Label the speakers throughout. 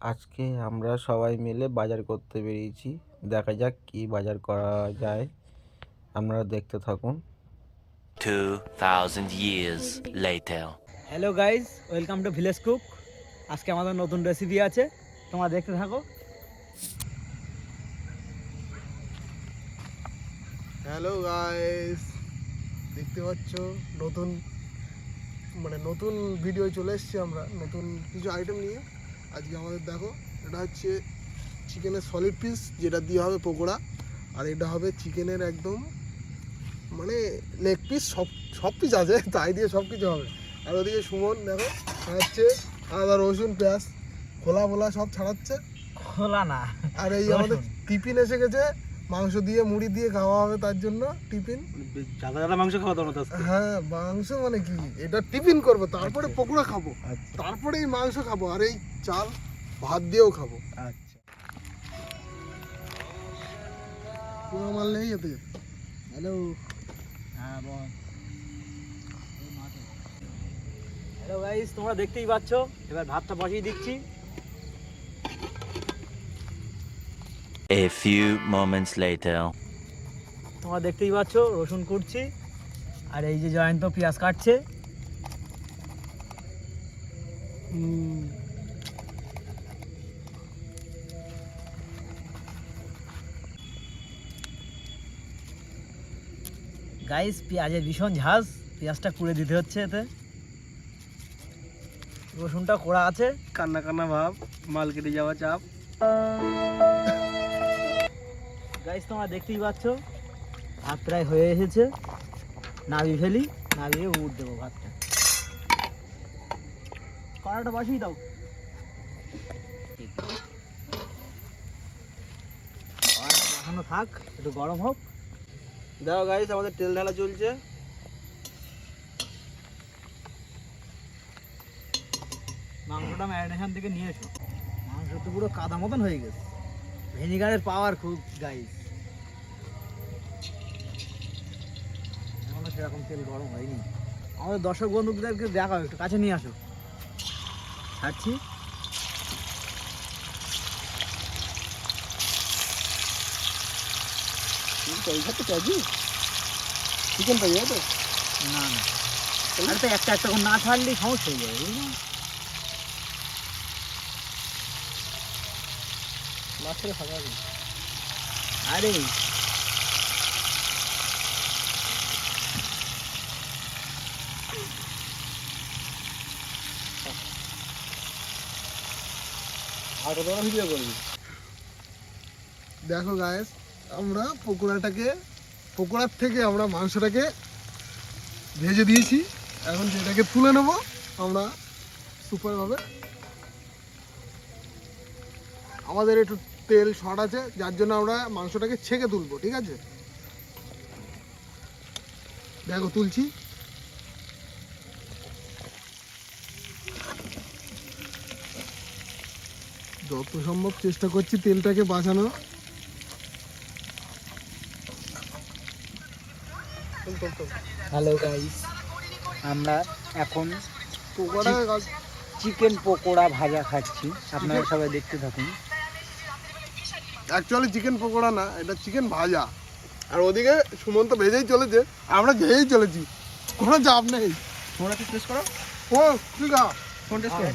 Speaker 1: আজকে আমরা সবাই মিলে বাজার করতে বেরিয়েছি। দেখা যাক কি বাজার করা যায়, আপনারা দেখতে থাকুন।
Speaker 2: 2000 years later.
Speaker 3: Hello guys, welcome to village cook. আজকে আমাদের নতুন রেসিপি আছে, তোমরা দেখতে থাকো।
Speaker 4: হ্যালো গাইস, দেখতে পাচ্ছ নতুন নতুন ভিডিও চলে এসেছি আমরা নতুন কিছু আইটেম নিয়ে। আজকে আমাদের দেখো, এটা হচ্ছে চিকেনের সলিড পিস, যেটা দিয়ে হবে পকোড়া। আর এটা হবে চিকেনের একদম লেগ পিস, সব পিস আছে, তাই দিয়ে সব কিছু হবে। আর ওদিকে সুমন দেখো ছাড়াচ্ছে আদা রসুন পেঁয়াজ খোলা সব ছাড়াচ্ছে।
Speaker 3: খোলা না,
Speaker 4: আর এই আমাদের টিফিন এসে গেছে, মাংস দিয়ে মুড়ি দিয়ে খাওয়া হবে, তার জন্য টিফিন।
Speaker 3: জাদা মাংস খাওয়া দাও না?
Speaker 4: হ্যাঁ, মাংস মানে কি, এটা টিফিন করবো, তারপরে পকোড়া খাবো, তারপরে এই মাংস খাবো, আর এই চাল ভাত দিয়েও খাবো।
Speaker 3: আচ্ছা,
Speaker 4: পুরো মাল নেই এতে।
Speaker 3: হ্যালো। হ্যাঁ বল। হ্যালো গাইজ, তোমরা দেখতেই পাচ্ছ, এবার ভাতটা বসিয়ে দিচ্ছি।
Speaker 2: A few moments later.
Speaker 3: তোমরা দেখতেই পাচ্ছ রসুন কুটছি, আর এই যে জয়ন্ত পেঁয়াজ কাটছে। গাইস, পেঁয়াজের ভীষণ ঝাঁজ, পেঁয়াজটা কুড়ে দিতে হচ্ছে এতে। রসুনটা কোড়া আছে, কান্না কান্না ভাব, মাল কেটে যাওয়া চাপ। গাইস, তোমরা দেখতেই পাচ্ছ ভাত প্রায় হয়ে এসেছে। নাবিয়ে ফেলি, নাবিয়ে উঠ দেবো ভাতটা। কড়াটা বসিয়ে দাও। কড়াটা বসানো থাক, একটু গরম হোক।
Speaker 1: দেখো গাইস, আমাদের তেল ঢালা চলছে।
Speaker 3: মাংসটা ম্যারিনেশন থেকে নিয়ে এসো। মাংস তো পুরো কাদা মতন হয়ে গেছে। ভিনিগারের পাওয়ার খুব গাইস। এখনো সেরকম তেল গরম হয়নি। আমাদের দর্শক বন্ধুদেরকে দেখাও, একটু কাছে নিয়ে আসো। ছাড়ছি।
Speaker 4: চিকেন পাই তো
Speaker 3: না না, আর তো একটা একটা করে না ছাড়লেই সমস্যা হয়ে যাবে, বুঝলি?
Speaker 4: মাছের ফাঁকা আছে।
Speaker 3: আরে
Speaker 4: ভিডিও করবি। দেখো গাইস, আমরা পকোড়ার থেকে আমরা মাংসটাকে ভেজে দিয়েছি। এখন যেটাকে তুলে নেবো আমরা সুপারভাবে। আমাদের একটু তেল শর্ট আছে, যার জন্য আমরা মাংসটাকে ছেঁকে তুলবো, ঠিক আছে? দেখো তুলছি। যত সম্ভব চেষ্টা করছি তেলটাকে বাঁচানো।
Speaker 3: হ্যালো গাইস, আমরা এখন
Speaker 4: পকোড়া
Speaker 3: চিকেন পকোড়া ভাজা খাচ্ছি। আপনারা সবাই দেখতে থাকুন।
Speaker 4: অ্যাকচুয়ালি চিকেন পকোড়া না, এটা চিকেন ভাজা। আর ওদিকে সুমন্ত ভেজেই চলেছে, আমরা খেয়েই চলেছি, কোনো চাপ নেই।
Speaker 3: তোমরা কি টেস্ট করো?
Speaker 4: ও ঠিক আছে,
Speaker 3: কোন টেস্ট করো?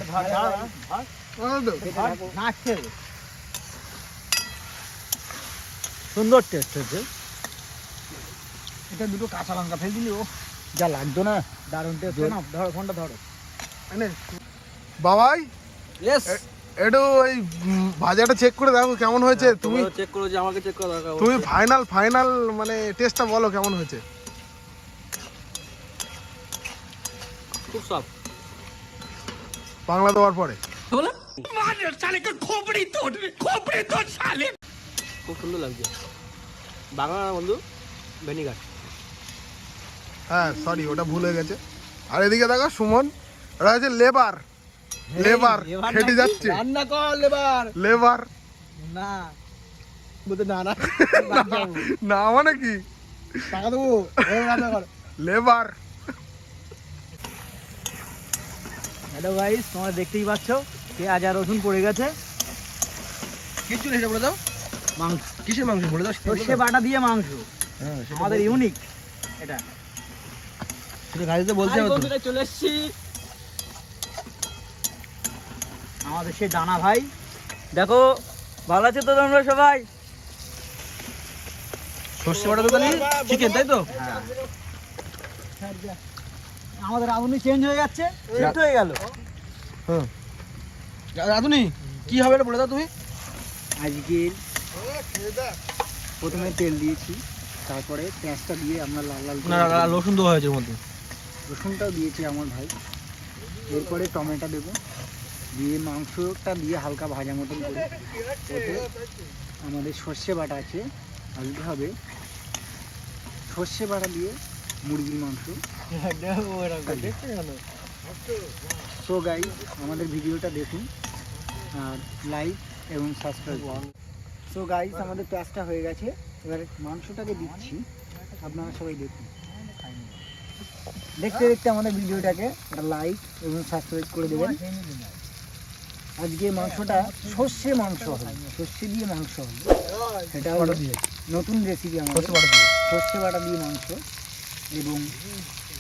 Speaker 3: সুন্দর টেস্ট হচ্ছে। এটা দুটো কাঁচা লঙ্কা ফেলে দিলি, ও যা লাগতো না, দারুণ টেস্ট। না ধরো, ফোনটা ধরো।
Speaker 4: বাবাই,
Speaker 3: ইয়েস,
Speaker 4: একটু ওই ভাজাটা চেক করে দেখো কেমন হয়েছে। তুমি
Speaker 3: চেক করো, যে আমাকে চেক করা দরকার।
Speaker 4: তুমি ফাইনাল টেস্টটা বলো কেমন হয়েছে।
Speaker 3: খুব সফট।
Speaker 4: বাংলা দেওয়ার পরে
Speaker 3: খুব সুন্দর লাগছে। বাংলা না বন্ধু, ভিনিগার।
Speaker 4: হ্যাঁ সরি, ওটা ভুল হয়ে গেছে। আর এদিকে দেখো সুমন, ওটা হচ্ছে লেবার খেটে যাচ্ছে।
Speaker 3: রান্না কর
Speaker 4: লেবার
Speaker 3: না বলতে না না
Speaker 4: না মানে কি,
Speaker 3: টাকা দেবো, রান্না কর।
Speaker 4: লেবার।
Speaker 3: হ্যালো গাইস, তোমরা দেখতেই পাচ্ছ পেঁয়াজ আর রসুন পড়ে গেছে।
Speaker 5: কিছু নেই, বলে দাও
Speaker 3: মাংস,
Speaker 5: কিসের মাংস বলে দাও।
Speaker 3: সর্ষে বাটা দিয়ে মাংস,
Speaker 5: হ্যাঁ,
Speaker 3: আমাদের ইউনিক এটা।
Speaker 5: সেটা গাড়িতে বলতে হবে তো।
Speaker 3: চলে এসছি আমাদের সেই দানা ভাই। দেখো ভালো আছে তো তোমরা সবাই?
Speaker 5: সর্ষে বাটা তো তাহলে চিকেন, তাই তো?
Speaker 3: হ্যাঁ। আমাদের রাঁধুনি চেঞ্জ হয়ে যাচ্ছে, শিফট হয়ে গেল।
Speaker 5: হ্যাঁ, রাধুনি কি হবে এটা বলে দাও তুমি।
Speaker 3: আজকে প্রথমে তেল দিয়েছি, তারপরে পেঁয়াজটা দিয়ে আমরা লাল লাল
Speaker 5: না না, রসুন দেওয়া হয়েছে এর মধ্যে।
Speaker 3: রসুনটাও দিয়েছি আমার ভাই। এরপরে টমেটো দেবো, দিয়ে মাংসটা দিয়ে হালকা ভাজা মতন করে ওতে আমাদের সর্ষে বাটা আছে। আজকে হবে সর্ষে বাটা দিয়ে মুরগির মাংস। সো গাইস, আমাদের ভিডিওটা দেখুন আর লাইক এবং সাবস্ক্রাইব করুন। সো গাইস, আমাদের পেঁয়াজটা হয়ে গেছে, এবারে মাংসটাকে দিচ্ছি, আপনারা সবাই দেখুন। দেখতে দেখতে আমাদের ভিডিওটাকে একটা লাইক এবং সাবস্ক্রাইব করে দেবেন। আজকে মাংসটা সর্ষে মাংস হবে, সর্ষে দিয়ে মাংস হবে। সেটা হলো নতুন রেসিপি আমাদের, সর্ষে বাটা দিয়ে মাংস। এবং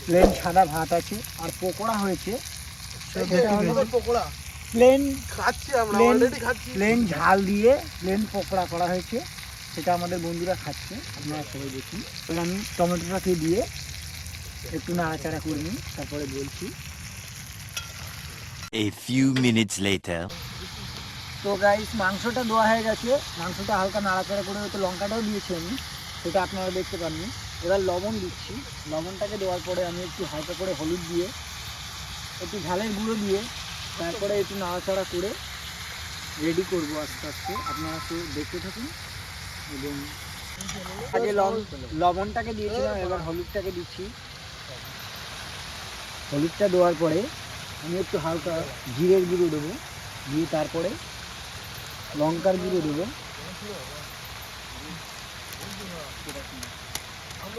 Speaker 3: প্লেন সাদা ভাত আছে, আর পকোড়া হয়েছে।
Speaker 4: পকোড়া
Speaker 3: প্লেন
Speaker 4: খাচ্ছি আমরা,
Speaker 3: প্লেন
Speaker 4: অলরেডি খাচ্ছি।
Speaker 3: প্লেন ঝাল দিয়ে প্লেন পকোড়া করা হয়েছে, সেটা আমাদের বন্ধুরা খাচ্ছে, আপনারা সবাই দেখুন। এবার আমি টমেটোটাকে দিয়ে একটু নাড়াচাড়া করে নিই, তারপরে বলছি।
Speaker 2: A few minutes later.
Speaker 3: তো গাইস, মাংসটা দেওয়া হয়ে গেছে, মাংসটা হালকা নাড়াচাড়া করে হয়তো লঙ্কাটাও দিয়েছি আমি, সেটা আপনারা দেখতে পাননি। এবার লবণ দিচ্ছি, লবণটাকে দেওয়ার পরে আমি একটু হালকা করে হলুদ দিয়ে, একটু ঝালের গুঁড়ো দিয়ে, তারপরে একটু নাড়াচাড়া করে রেডি করবো আস্তে আস্তে, আপনারা একটু দেখতে থাকুন। এবং আগে লবণটাকে দিয়েছিলাম, এবার হলুদটাকে দিচ্ছি। হলুদটা দেওয়ার পরে আমি একটু হালকা জিরের গুঁড়ো দেবো, দিয়ে তারপরে লঙ্কার গুঁড়ো দেবো।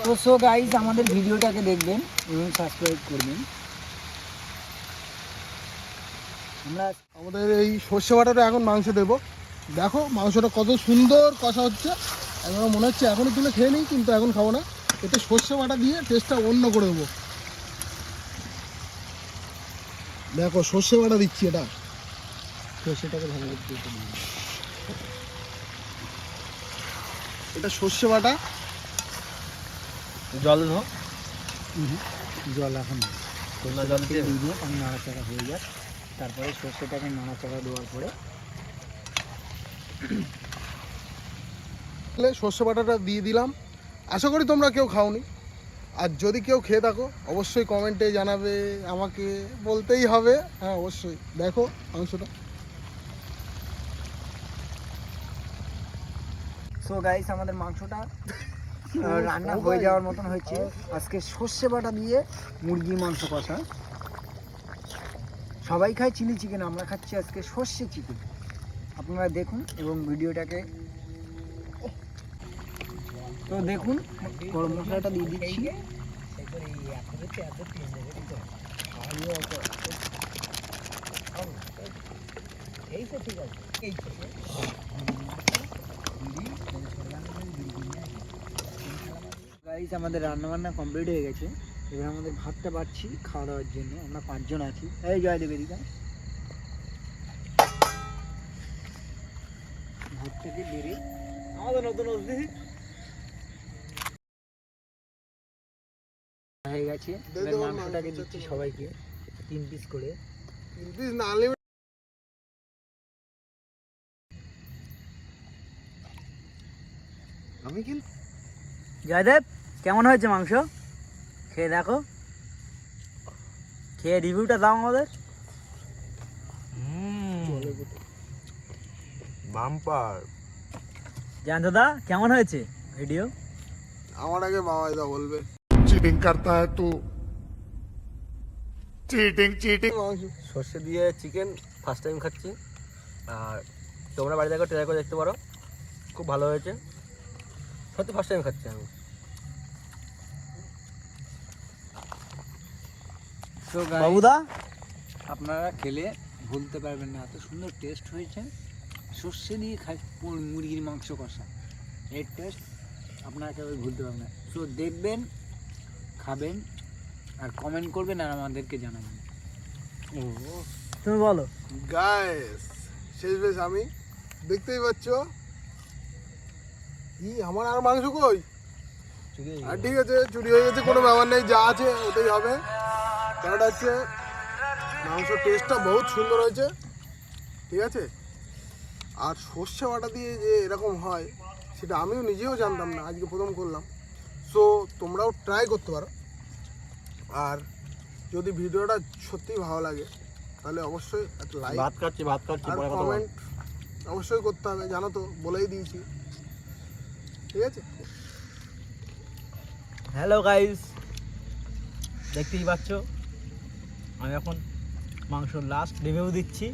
Speaker 3: তো সো গাইস, আমাদের ভিডিওটাকে দেখবেন এবং সাবস্ক্রাইব করবেন। আমরা
Speaker 4: আমাদের এই সর্ষে বাটাটা এখন মাংস দেবো। দেখো মাংসটা কত সুন্দর কষা হচ্ছে, আমার মনে হচ্ছে এখনই তুলে খেয়ে নিই, কিন্তু এখন খাবো না। এতে সর্ষে বাটা দিয়ে টেস্টটা অন্য করে দেবো। দেখো সর্ষে বাটা দিচ্ছি, এটা
Speaker 3: সর্ষেটাকে ভালো করে দিতে দিই।
Speaker 4: এটা সর্ষে বাটা।
Speaker 5: জল দাও।
Speaker 3: জল এখন
Speaker 5: না, জল দিয়ে
Speaker 3: দিয়ে দিয়ে আমি নাড়াচাড়া হয়ে যাক, তারপরে সর্ষেটাকে নাড়াচাড়া দেওয়ার পরে
Speaker 4: সর্ষে বাটাটা দিয়ে দিলাম। আশা করি তোমরা কেউ খাওনি, আর যদি কেউ খেয়ে থাকো অবশ্যই কমেন্টে জানাবে, আমাকে বলতেই হবে। হ্যাঁ অবশ্যই। দেখো মাংসটা।
Speaker 3: সো গাইস, আমাদের মাংসটা রান্না হয়ে যাওয়ার মতন হয়েছে। আজকে সর্ষে বাটা দিয়ে মুরগির মাংস কষা। সবাই খায় চিলি চিকেন, আমরা খাচ্ছি আজকে সর্ষে চিকেন। আপনারা দেখুন এবং ভিডিওটাকে তো দেখুন। গরম মশলাটা দিয়ে দিচ্ছি। গাইস, আমাদের রান্নাবান্না কমপ্লিট হয়ে গেছে। এবার আমাদের ভাতটা বাড়ছি খাওয়া দাওয়ার জন্য, আমরা 5 জন আছি। এই জয়দেব এদিকে, ভাতটাকে বেড়ে আমাদের নতুন হয়ে গেছে। এবার মাংসটাকে দিচ্ছি সবাইকে 3 পিস করে।
Speaker 4: আমি কিন্তু
Speaker 3: জয়দেব, কেমন হয়েছে মাংস? খেয়ে দেখো, খেয়ে রিভিউটা দাও আমাদের।
Speaker 1: বাম্পার।
Speaker 3: জানতো দা, কেমন হয়েছে ভিডিও?
Speaker 4: আমার আগে বাবাইদা বলবে।
Speaker 6: चीटिंग करता है तू चीटिंग चीटिंग
Speaker 5: সর্ষে দিয়ে চিকেন ফার্স্ট টাইম খাচ্ছি, আর তোমরা বাড়ি থেকে ট্রাই করে দেখতে পারো, খুব ভালো হয়েছে। সত্যি ফার্স্ট টাইম খাচ্ছি আমি।
Speaker 3: বাবুদা, আপনারা খেলে ভুলতে পারবেন না, এত সুন্দর টেস্ট হয়েছে। সর্ষে দিয়ে খাই মুরগির মাংস কষা, এর টেস্ট আপনারা কেউ ভুলতে পারবেন না। সো দেখবেন, খাবেন আর কমেন্ট করবেন আর আমাদেরকে জানাবেন। তুমি বলো।
Speaker 4: গাইস শেষ বেশ আমি দেখতেই পাচ্ছ আমার আর মাংস কই। আর ঠিক আছে, চুরি হয়ে গেছে, কোনো ব্যাপার নেই, যা আছে ওটাই হবে। কারণটা হচ্ছে মাংস টেস্টটা বহুত সুন্দর হয়েছে, ঠিক আছে। আর সর্ষে বাটা দিয়ে যে এরকম হয় সেটা আমিও নিজেও জানতাম না, আজকে প্রথম করলাম। সো তোমরাও ট্রাই করতে পারো। আর যদি ভিডিওটা সত্যিই ভালো লাগে তাহলে অবশ্যই একটা লাইক
Speaker 5: ভাত খাচ্ছি
Speaker 4: আর
Speaker 5: পরে কথা বলবো।
Speaker 4: কমেন্ট অবশ্যই করতে হবে, জানো তো, বলেই দিয়েছি, ঠিক আছে।
Speaker 3: হ্যালো গাইস, দেখতেই পাচ্ছ আমি এখন মাংসর লাস্ট রিভিউ দিচ্ছি।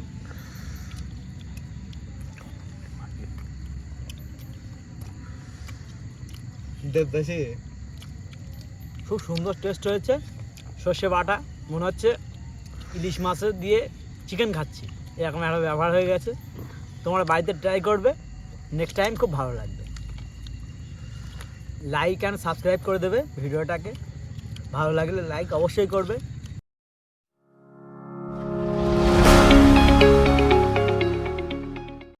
Speaker 3: খুব সুন্দর টেস্ট হয়েছে, সর্ষে বাটা, মনে হচ্ছে ইলিশ মাছের দিয়ে চিকেন খাচ্ছি, এরকম একটা ব্যবহার হয়ে গেছে। তোমরা বাড়িতে ট্রাই করবে, নেক্সট টাইম খুব ভালো লাগবে। লাইক অ্যান্ড সাবস্ক্রাইব করে দেবে ভিডিওটাকে, ভালো লাগলে লাইক অবশ্যই করবে।